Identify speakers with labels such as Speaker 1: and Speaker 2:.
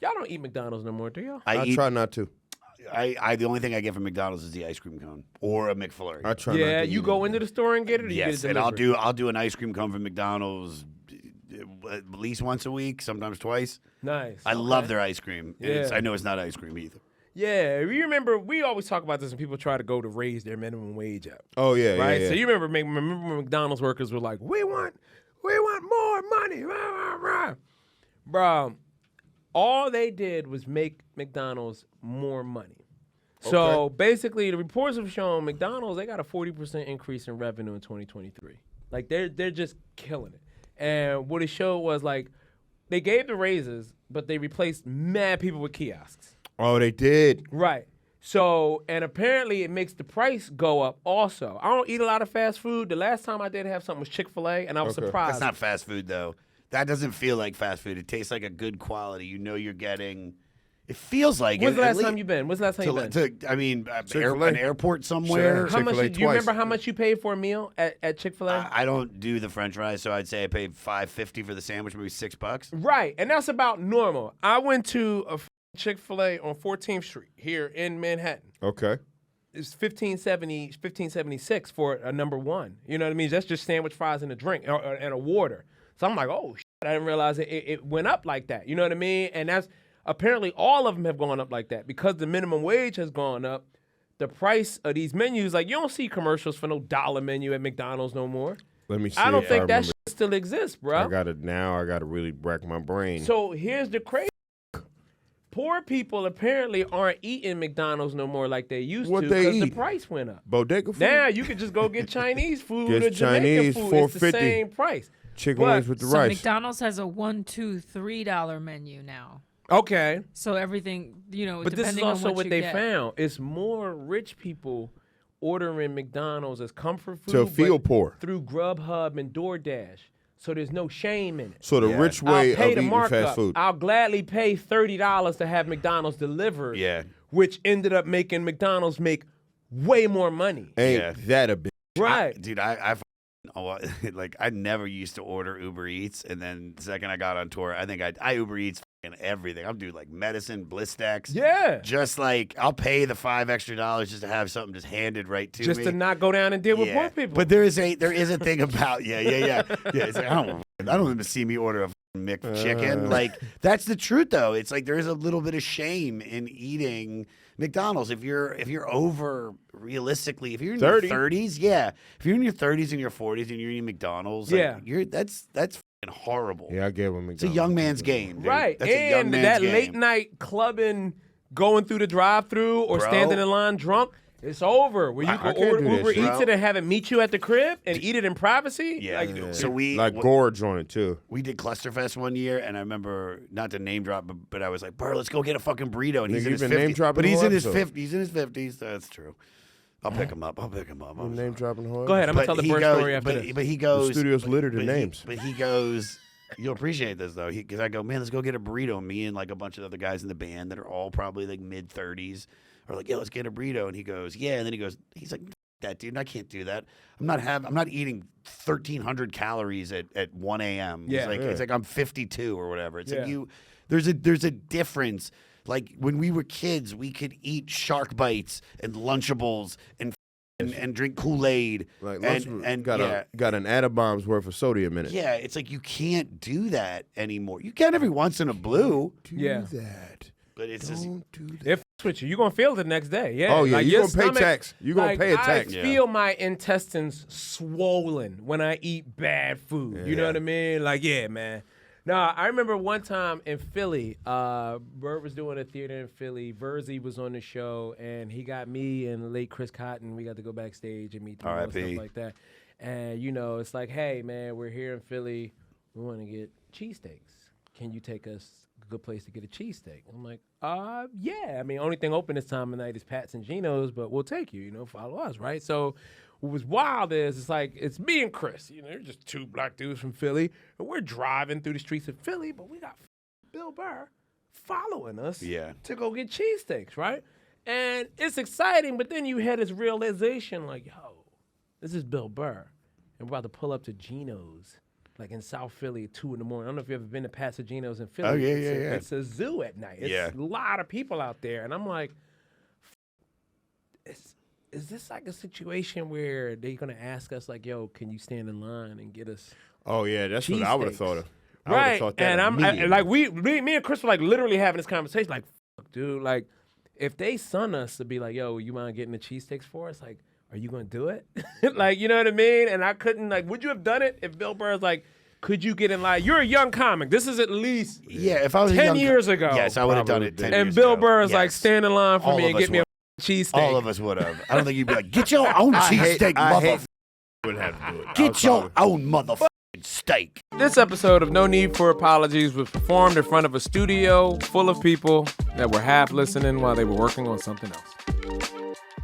Speaker 1: Y'all don't eat McDonald's no more, do y'all?
Speaker 2: I try not to.
Speaker 3: The only thing I get from McDonald's is the ice cream cone or a McFlurry.
Speaker 2: I try not to
Speaker 1: You
Speaker 2: eat
Speaker 1: go
Speaker 2: it.
Speaker 1: into the store and get it, or you get it
Speaker 3: and
Speaker 1: delivered?
Speaker 3: I'll do an ice cream cone from McDonald's at least once a week, sometimes twice.
Speaker 1: Nice.
Speaker 3: I love their ice cream. And
Speaker 1: Yeah.
Speaker 3: I know it's not ice cream either.
Speaker 1: Yeah, you remember we always talk about this when people try to go to raise their minimum wage up.
Speaker 2: Oh yeah,
Speaker 1: Right?
Speaker 2: yeah.
Speaker 1: So you remember McDonald's workers were like, we want more money. Rah, rah, rah. Bro, all they did was make McDonald's more money. So basically, the reports have shown McDonald's, they got a 40% increase in revenue in 2023. Like they're just killing it. And what it showed was like they gave the raises, but they replaced mad people with kiosks.
Speaker 2: Oh, they did.
Speaker 1: Right. So, and apparently it makes the price go up also. I don't eat a lot of fast food. The last time I did have something was Chick-fil-A, and I was surprised.
Speaker 3: That's not fast food, though. That doesn't feel like fast food. It tastes like a good quality. You know you're getting... It feels like...
Speaker 1: When's the last time you been? When's the last time you been?
Speaker 3: An airport somewhere.
Speaker 1: How much?
Speaker 2: Chick-fil-A
Speaker 1: Do you remember
Speaker 2: twice.
Speaker 1: how much you paid for a meal at Chick-fil-A?
Speaker 3: I don't do the French fries, so I'd say I paid $5.50 for the sandwich, maybe $6.
Speaker 1: Right, and that's about normal. I went to a Chick-fil-A on 14th Street here in Manhattan.
Speaker 2: Okay.
Speaker 1: It's $15.76 for a number one. You know what I mean? That's just sandwich, fries, and a drink and a water. So I'm like, oh, shit, I didn't realize it went up like that. You know what I mean? And that's apparently all of them have gone up like that because the minimum wage has gone up. The price of these menus, like you don't see commercials for no dollar menu at McDonald's no more.
Speaker 2: Let me see.
Speaker 1: I don't think that
Speaker 2: remember.
Speaker 1: shit still exists, bro.
Speaker 2: I got it now. I got to really rack my brain.
Speaker 1: So here's the crazy. Poor people apparently aren't eating McDonald's no more like they used
Speaker 2: What
Speaker 1: to
Speaker 2: they
Speaker 1: because the
Speaker 2: eat?
Speaker 1: price went up.
Speaker 2: Bodega food.
Speaker 1: Now you could just go get Chinese food
Speaker 2: Get
Speaker 1: or Jamaican
Speaker 2: Chinese,
Speaker 1: food. It's the
Speaker 2: $4.50.
Speaker 1: same price.
Speaker 2: Chicken
Speaker 1: But-
Speaker 2: wings with the
Speaker 4: So
Speaker 2: rice.
Speaker 4: McDonald's has a $1, $2, $3 menu now.
Speaker 1: Okay.
Speaker 4: So everything,
Speaker 1: But this is
Speaker 4: depending on
Speaker 1: also what
Speaker 4: you
Speaker 1: they
Speaker 4: get.
Speaker 1: found. It's more rich people ordering McDonald's as comfort food
Speaker 2: To feel
Speaker 1: but
Speaker 2: poor.
Speaker 1: through Grubhub and DoorDash. So there's no shame in it.
Speaker 2: So the rich way
Speaker 1: I'll pay
Speaker 2: of
Speaker 1: the
Speaker 2: eating
Speaker 1: markup.
Speaker 2: fast food.
Speaker 1: I'll gladly pay $30 to have McDonald's delivered.
Speaker 3: Yeah.
Speaker 1: Which ended up making McDonald's make way more money.
Speaker 2: Ain't
Speaker 3: Yeah.
Speaker 2: that a bitch?
Speaker 1: Right.
Speaker 3: Dude, I like I never used to order Uber Eats, and then the second I got on tour, I think I Uber Eats everything. I'll do like medicine, Blistex.
Speaker 1: Yeah.
Speaker 3: Just like I'll pay the $5 extra just to have something just handed right to
Speaker 1: Just
Speaker 3: me.
Speaker 1: to not go down and deal with
Speaker 3: Yeah.
Speaker 1: poor people.
Speaker 3: But there is a thing about yeah. It's like, I don't even see me order a McChicken. Like that's the truth though. It's like there is a little bit of shame in eating McDonald's. If you're over realistically, if you're in
Speaker 2: 30.
Speaker 3: your 30s, yeah. If you're in your 30s and your 40s and you're eating McDonald's, like,
Speaker 1: Yeah.
Speaker 3: that's horrible.
Speaker 2: Yeah, I gave him
Speaker 3: It's a young man's game, dude.
Speaker 1: right.
Speaker 3: That's a young
Speaker 1: And
Speaker 3: man's
Speaker 1: that
Speaker 3: game.
Speaker 1: late night clubbing, going through the drive-through or
Speaker 3: Bro.
Speaker 1: standing in line drunk, it's over. Where you
Speaker 2: I
Speaker 1: can
Speaker 2: can't
Speaker 1: order
Speaker 2: do that
Speaker 1: Uber
Speaker 2: shit.
Speaker 1: Eats it and have it meet you at the crib and eat it in privacy.
Speaker 3: Yeah.
Speaker 1: Like,
Speaker 3: So we
Speaker 2: like gorge on it too.
Speaker 3: We did Clusterfest one year, and I remember not to name drop, but I was like, "Bro, let's go get a fucking burrito." And he's
Speaker 2: Nigga,
Speaker 3: in
Speaker 2: you've
Speaker 3: his
Speaker 2: been name
Speaker 3: 50s.
Speaker 2: dropping
Speaker 3: But
Speaker 2: the
Speaker 3: he's
Speaker 2: whole
Speaker 3: in his
Speaker 2: episode.
Speaker 3: 50s. He's in his 50s. That's true. I'll pick him up. I'm
Speaker 2: Name
Speaker 3: sorry.
Speaker 2: dropping the whole.
Speaker 1: Go ahead. I'm going to
Speaker 3: But
Speaker 1: tell the
Speaker 3: he
Speaker 1: birth
Speaker 3: goes-
Speaker 1: story after
Speaker 3: but,
Speaker 1: this.
Speaker 3: but he goes.
Speaker 2: The studio's littered in
Speaker 3: but he-
Speaker 2: names.
Speaker 3: But he goes. You'll appreciate this though, because I go, man, let's go get a burrito. Me and like a bunch of other guys in the band that are all probably like mid 30s are like, yeah, let's get a burrito. And he goes, yeah. And then he's like, that dude, I can't do that. I'm not eating 1,300 calories at 1 a.m.
Speaker 1: Yeah.
Speaker 3: It's like I'm 52 or whatever. It's
Speaker 1: Yeah.
Speaker 3: like there's a difference. Like when we were kids, we could eat Shark Bites and Lunchables and drink Kool-Aid.
Speaker 2: Like
Speaker 3: and
Speaker 2: got an Attenbomb's worth of sodium in it.
Speaker 3: yeah, it's like you can't do that anymore. You can every once in a blue,
Speaker 1: Yeah.
Speaker 2: that.
Speaker 3: but it's just
Speaker 2: Don't do that.
Speaker 1: If with you, you're going to feel it the next day. Yeah.
Speaker 2: Oh, yeah,
Speaker 1: Like,
Speaker 2: you
Speaker 1: your
Speaker 2: gonna pay
Speaker 1: stomach-
Speaker 2: tax. You gonna
Speaker 1: like,
Speaker 2: pay a tax.
Speaker 1: I feel my intestines swollen when I eat bad food. You know what I mean? Like, yeah, man. No, I remember one time in Philly, Bert was doing a theater in Philly. Verzi was on the show, and he got me and the late Chris Cotton. We got to go backstage and meet them and
Speaker 3: R.I.P.
Speaker 1: stuff like that. And, it's like, hey, man, we're here in Philly. We want to get cheesesteaks. Can you take us a good place to get a cheesesteak? I'm like, yeah. I mean, only thing open this time of night is Pat's and Gino's, but we'll take you, follow us, right? So what was wild is it's me and Chris. They're just two black dudes from Philly, and we're driving through the streets of Philly, but we got Bill Burr following us to go get cheesesteaks, right? And it's exciting, but then you had this realization like, yo, this is Bill Burr, and we're about to pull up to Gino's like in South Philly at 2 in the morning. I don't know if you've ever been to Pasagenos in Philly.
Speaker 3: Oh, yeah,
Speaker 1: It's a zoo at night. It's
Speaker 3: Yeah.
Speaker 1: a lot of people out there. And I'm like, is this like a situation where they're going to ask us like, yo, can you stand in line and get us?
Speaker 2: Oh yeah, that's what I would have
Speaker 1: Cheesesteaks.
Speaker 2: thought of. I would've
Speaker 1: Right.
Speaker 2: thought that
Speaker 1: And
Speaker 2: immediately.
Speaker 1: like me and Chris were like literally having this conversation like, fuck, dude, like if they son us to be like, yo, you mind getting the cheesesteaks for us? Like, are you going to do it? Like, you know what I mean? And I couldn't, like, would you have done it if Bill Burr's like, could you get in line? You're a young comic. This is at least
Speaker 3: Yeah, if I was
Speaker 1: 10
Speaker 3: a young
Speaker 1: years ago.
Speaker 3: Yes, I would have done it 10
Speaker 1: And
Speaker 3: years
Speaker 1: Bill
Speaker 3: ago.
Speaker 1: Burr is like,
Speaker 3: Yes.
Speaker 1: stand in line for
Speaker 3: All
Speaker 1: me
Speaker 3: of
Speaker 1: and get
Speaker 3: us
Speaker 1: me a
Speaker 3: would.
Speaker 1: cheesesteak.
Speaker 3: All of us would have. I don't think you'd be like, get your own
Speaker 2: I hate-
Speaker 3: cheesesteak,
Speaker 2: I hate-
Speaker 3: motherfucker.
Speaker 2: Wouldn't have to do it. I
Speaker 3: Get
Speaker 2: was
Speaker 3: your
Speaker 2: probably-
Speaker 3: own motherfucking steak.
Speaker 1: This episode of No Need for Apologies was performed in front of a studio full of people that were half listening while they were working on something else.